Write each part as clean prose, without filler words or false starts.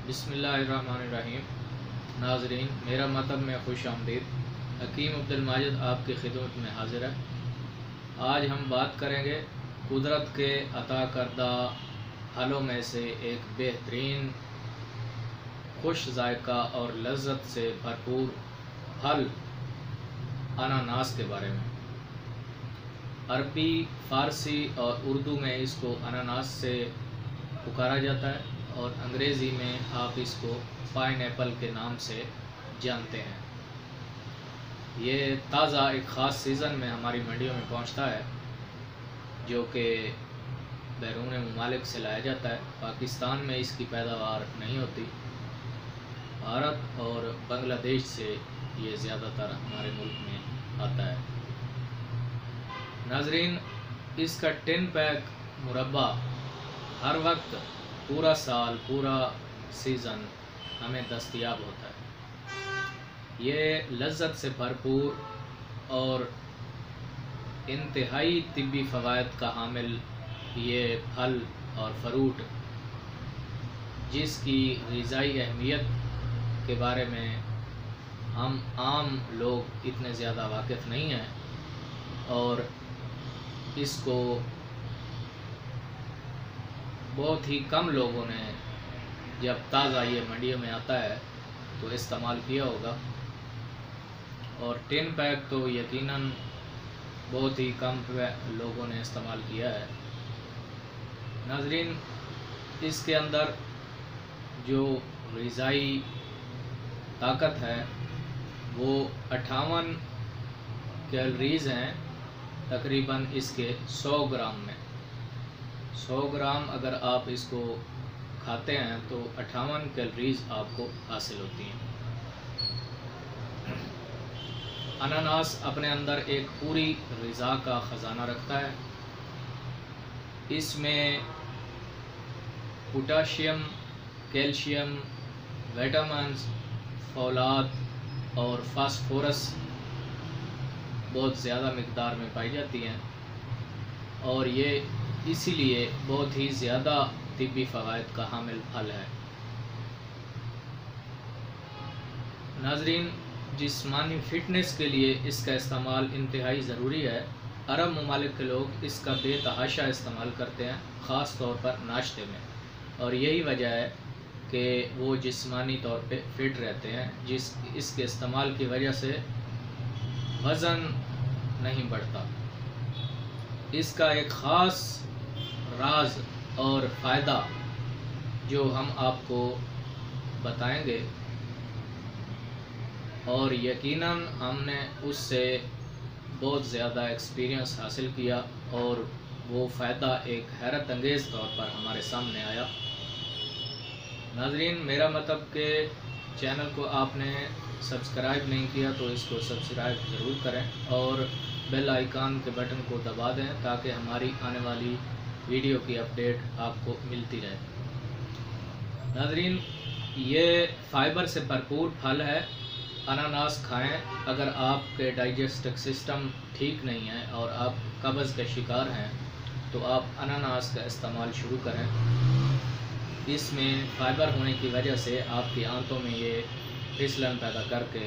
बिस्मिल्लाहिर्रहमानिर्रहीम। नाजरीन, मेरा मतलब में खुश आमदीद। हकीम अब्दुल माजिद आपकी खिदमत में हाजिर है। आज हम बात करेंगे कुदरत के अता करदा फलों में से एक बेहतरीन खुश जायका और लज्जत से भरपूर फल अनानास के बारे में। अरबी, फ़ारसी और उर्दू में इसको अनानास से पुकारा जाता है और अंग्रेज़ी में आप इसको पाइनएप्पल के नाम से जानते हैं। ये ताज़ा एक ख़ास सीज़न में हमारी मंडियों में पहुंचता है, जो कि बैरून ममालिक से लाया जाता है। पाकिस्तान में इसकी पैदावार नहीं होती। भारत और बांग्लादेश से ये ज़्यादातर हमारे मुल्क में आता है। नाजरीन, इसका 10 पैक मुरब्बा हर वक्त पूरा साल पूरा सीज़न हमें दस्तयाब होता है। ये लज्जत से भरपूर और इंतहाई तिब्बी फ़वाइद का हामिल ये फल और फ्रूट, जिसकी ग़िज़ाई अहमियत के बारे में हम आम लोग इतने ज़्यादा वाकिफ़ नहीं हैं और इसको बहुत ही कम लोगों ने जब ताज़ा ये मंडियों में आता है तो इस्तेमाल किया होगा। और 10 पैक तो यकीनन बहुत ही कम लोगों ने इस्तेमाल किया है। नाज़रीन, इसके अंदर जो ग़िज़ाई ताकत है वो 58 कैलोरीज़ हैं तकरीबन इसके 100 ग्राम में। 100 ग्राम अगर आप इसको खाते हैं तो 58 कैलोरीज़ आपको हासिल होती हैं। अनानास अपने अंदर एक पूरी ग़िज़ा का ख़जाना रखता है। इसमें पोटाशियम, कैल्शियम, विटामिन्स, फौलाद और फास्फोरस बहुत ज़्यादा मिक़दार में पाई जाती हैं और ये इसीलिए बहुत ही ज़्यादा तिब्बी फ़वाइद का हामिल फल है। नाज़रीन, जिस्मानी फ़िटनेस के लिए इसका इस्तेमाल इंतहाई ज़रूरी है। अरब ममालिक के लोग इसका बेतहाशा इस्तेमाल करते हैं, ख़ास तौर पर नाश्ते में, और यही वजह है कि वो जिस्मानी तौर पे फ़िट रहते हैं। इसके इस्तेमाल की वजह से वज़न नहीं बढ़ता। इसका एक ख़ास राज और फ़ायदा जो हम आपको बताएंगे और यकीनन हमने उससे बहुत ज़्यादा एक्सपीरियंस हासिल किया और वो फ़ायदा एक हैरत अंगेज़ तौर पर हमारे सामने आया। नाज़रीन, मेरा मतलब कि चैनल को आपने सब्सक्राइब नहीं किया तो इसको सब्सक्राइब ज़रूर करें और बेल आइकन के बटन को दबा दें ताकि हमारी आने वाली वीडियो की अपडेट आपको मिलती रहे। नाज़रीन, ये फ़ाइबर से भरपूर फल है। अनानास खाएं। अगर आपके डाइजेस्टिव सिस्टम ठीक नहीं है और आप कब्ज़ के शिकार हैं तो आप अनानास का इस्तेमाल शुरू करें। इसमें फ़ाइबर होने की वजह से आपकी आंतों में ये फिसलन पैदा करके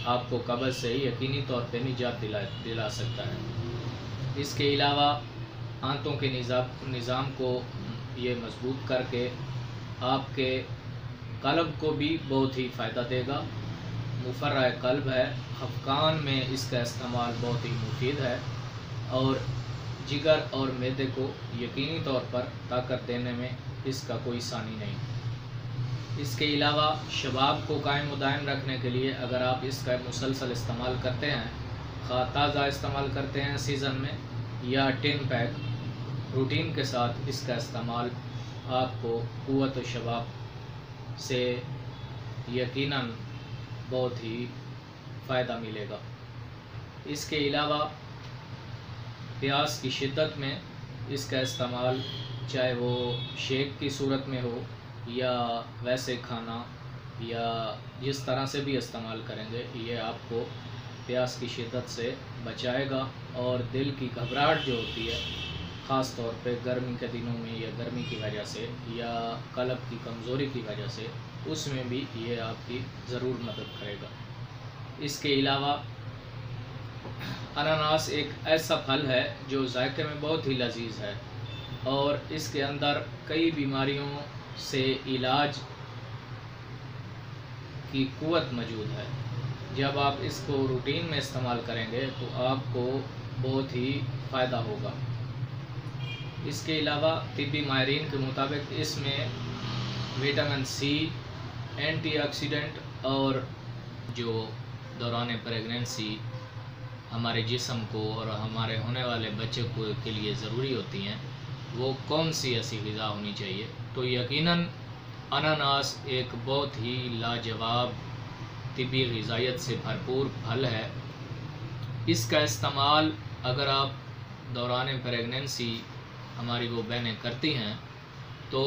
आपको कब्ज़ से यकीनी तौर पे निजात दिला सकता है। इसके अलावा आंतों के निज़ाम को ये मजबूत करके आपके क़ल्ब को भी बहुत ही फ़ायदा देगा। मुफर्रा क़ल्ब है, खफ़कान में इसका इस्तेमाल बहुत ही मुफीद है और जिगर और मैदे को यकीनी तौर पर ताकत देने में इसका कोई सानी नहीं। इसके अलावा शबाब को कायम दायम रखने के लिए अगर आप इसका मुसलसल इस्तेमाल करते हैं, खा ताज़ा इस्तेमाल करते हैं सीज़न में या 10 पैक रूटीन के साथ, इसका इस्तेमाल आपको क़ुव्वत शबाब से यकीनन बहुत ही फ़ायदा मिलेगा। इसके अलावा प्यास की शिद्दत में इसका इस्तेमाल चाहे वो शेक की सूरत में हो या वैसे खाना या जिस तरह से भी इस्तेमाल करेंगे, ये आपको प्यास की शिद्दत से बचाएगा और दिल की घबराहट जो होती है, ख़ास तौर पे गर्मी के दिनों में या गर्मी की वजह से या कल्ब की कमज़ोरी की वजह से, उसमें भी ये आपकी ज़रूर मदद करेगा। इसके अलावा अनानास एक ऐसा फल है जो जायके में बहुत ही लजीज है और इसके अंदर कई बीमारियों से इलाज की कुव्वत मौजूद है। जब आप इसको रूटीन में इस्तेमाल करेंगे तो आपको बहुत ही फ़ायदा होगा। इसके अलावा तिब्बी माहिरीन के मुताबिक इसमें विटामिन सी, एंटीऑक्सीडेंट और जो दौरान प्रेगनेंसी हमारे जिस्म को और हमारे होने वाले बच्चे को के लिए ज़रूरी होती हैं, वो कौन सी ऐसी ग़िज़ा होनी चाहिए, तो यकीनन अनानास एक बहुत ही लाजवाब तिब्बी ग़िज़ायत से भरपूर फल है। इसका इस्तेमाल अगर आप दौरान प्रेगनेंसी हमारी वो बहनें करती हैं तो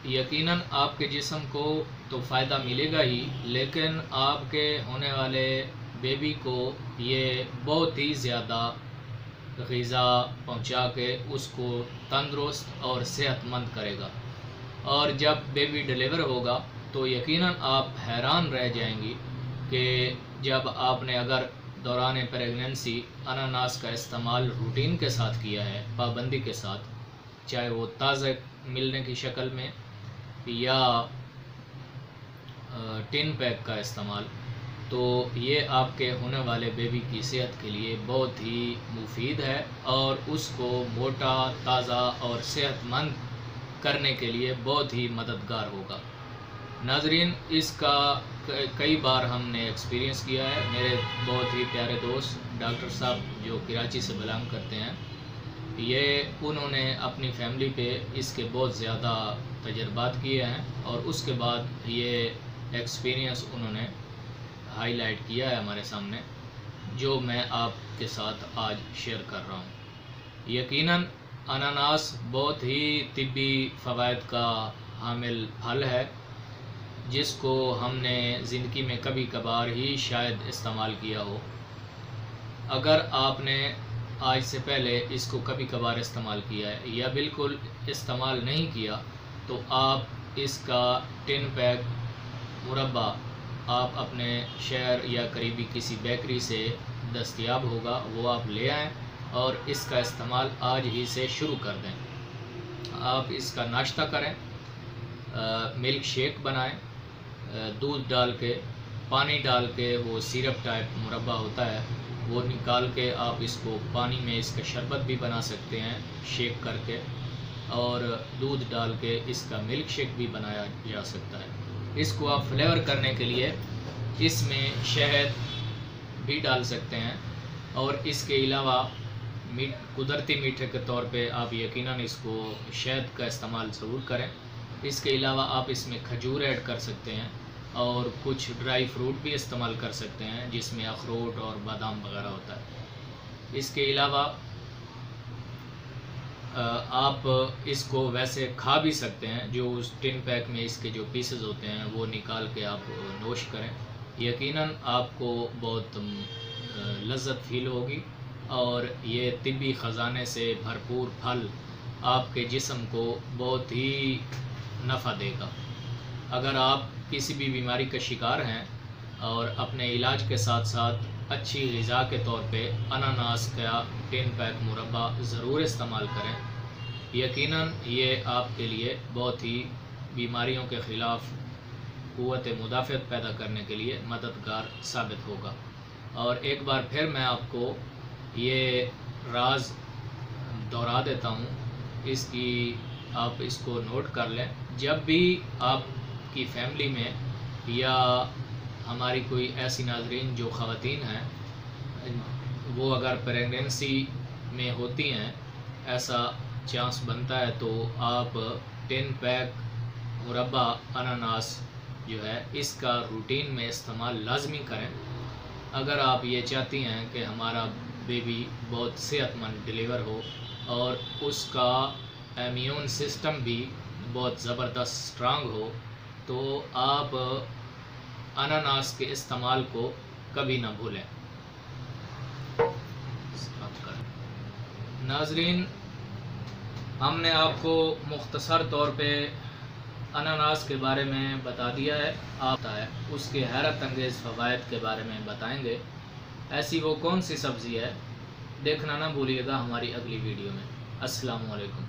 यकीनन आपके जिस्म को तो फ़ायदा मिलेगा ही, लेकिन आपके होने वाले बेबी को ये बहुत ही ज़्यादा ग़िज़ा पहुंचा के उसको तंदुरुस्त और सेहतमंद करेगा। और जब बेबी डिलीवर होगा तो यकीनन आप हैरान रह जाएंगी कि जब आपने अगर दौरान प्रेगनेंसी अनानास का इस्तेमाल रूटीन के साथ किया है, पाबंदी के साथ, चाहे वो ताज़ा मिलने की शक्ल में या टिन पैक का इस्तेमाल, तो ये आपके होने वाले बेबी की सेहत के लिए बहुत ही मुफीद है और उसको मोटा, ताज़ा और सेहतमंद करने के लिए बहुत ही मददगार होगा। नाजरीन, इसका कई बार हमने एक्सपीरियंस किया है। मेरे बहुत ही प्यारे दोस्त डॉक्टर साहब जो कराची से बिलोंग करते हैं, ये उन्होंने अपनी फैमिली पे इसके बहुत ज़्यादा तजर्बात किए हैं और उसके बाद ये एक्सपीरियंस उन्होंने हाईलाइट किया है हमारे सामने, जो मैं आपके साथ आज शेयर कर रहा हूँ। यकीनन अनानास बहुत ही तिब्बी फ़वाइद का हामिल फल है, जिसको हमने ज़िंदगी में कभी कभार ही शायद इस्तेमाल किया हो। अगर आपने आज से पहले इसको कभी कभार इस्तेमाल किया है या बिल्कुल इस्तेमाल नहीं किया, तो आप इसका टिन पैक मुरब्बा आप अपने शहर या करीबी किसी बेकरी से दस्तयाब होगा, वो आप ले आएँ और इसका इस्तेमाल आज ही से शुरू कर दें। आप इसका नाश्ता करें, मिल्क शेक बनाएं, दूध डाल के, पानी डाल के, वो सिरप टाइप मुरब्बा होता है वो निकाल के आप इसको पानी में इसका शरबत भी बना सकते हैं शेक करके, और दूध डाल के इसका मिल्क शेक भी बनाया जा सकता है। इसको आप फ्लेवर करने के लिए इसमें शहद भी डाल सकते हैं और इसके अलावा कुदरती मीठे के तौर पे आप यकीनन इसको शहद का इस्तेमाल ज़रूर करें। इसके अलावा आप इसमें खजूर ऐड कर सकते हैं और कुछ ड्राई फ्रूट भी इस्तेमाल कर सकते हैं जिसमें अखरोट और बादाम वगैरह होता है। इसके अलावा आप इसको वैसे खा भी सकते हैं, जो उस टिन पैक में इसके जो पीसेस होते हैं वो निकाल के आप नोश करें। यकीनन आपको बहुत लज्जत फील होगी और ये तिब्बी ख़जाने से भरपूर फल आपके जिस्म को बहुत ही नफ़ा देगा। अगर आप किसी भी बीमारी का शिकार हैं और अपने इलाज के साथ साथ अच्छी ग़िज़ा के तौर पे अनानास का टिन पैक मुरब्बा ज़रूर इस्तेमाल करें, यकीनन ये आपके लिए बहुत ही बीमारियों के ख़िलाफ़ क़ुव्वत मुदाफ़अत पैदा करने के लिए मददगार साबित होगा। और एक बार फिर मैं आपको ये राज दोहरा देता हूँ, इसकी आप इसको नोट कर लें। जब भी आपकी फ़ैमिली में या हमारी कोई ऐसी नाज़रीन जो ख़वातीन हैं, वो अगर प्रेगनेंसी में होती हैं, ऐसा चांस बनता है, तो आप टिन पैक मुरब्बा अनानास जो है इसका रूटीन में इस्तेमाल लाजमी करें। अगर आप ये चाहती हैं कि हमारा बेबी बहुत सेहतमंद डिलीवर हो और उसका इम्यून सिस्टम भी बहुत ज़बरदस्त स्ट्रांग हो, तो आप अनानास के इस्तेमाल को कभी ना भूलें। नाजरीन, हमने आपको मुख्तसर तौर पे अनानास के बारे में बता दिया है। आप है उसके हैरत अंगेज़ फ़वाइद के बारे में बताएंगे। ऐसी वो कौन सी सब्ज़ी है, देखना ना भूलिएगा हमारी अगली वीडियो में। अस्सलामु अलैकुम।